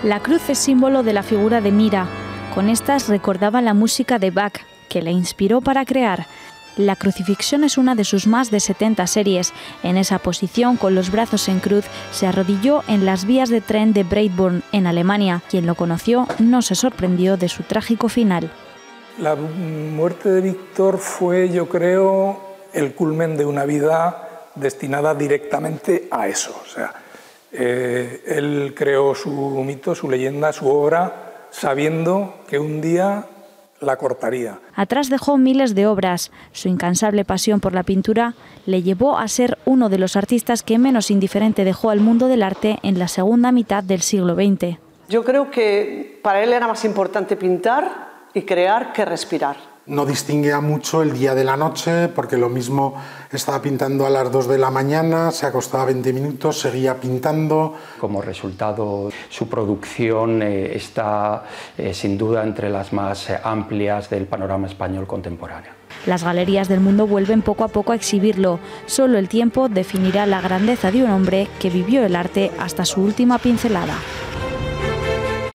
La cruz es símbolo de la figura de Mira. Con estas recordaba la música de Bach, que le inspiró para crear. La crucifixión es una de sus más de 70 series. En esa posición, con los brazos en cruz, se arrodilló en las vías de tren de Breitborn, en Alemania. Quien lo conoció no se sorprendió de su trágico final. La muerte de Víctor fue, yo creo, el culmen de una vida destinada directamente a eso. O sea, él creó su mito, su leyenda, su obra, sabiendo que un día la cortaría. Atrás dejó miles de obras. Su incansable pasión por la pintura le llevó a ser uno de los artistas que menos indiferente dejó al mundo del arte en la segunda mitad del siglo XX. Yo creo que para él era más importante pintar y crear que respirar. No distinguía mucho el día de la noche, porque lo mismo estaba pintando a las 2 de la mañana, se acostaba 20 minutos, seguía pintando. Como resultado, su producción está sin duda entre las más amplias del panorama español contemporáneo. Las galerías del mundo vuelven poco a poco a exhibirlo. Solo el tiempo definirá la grandeza de un hombre que vivió el arte hasta su última pincelada.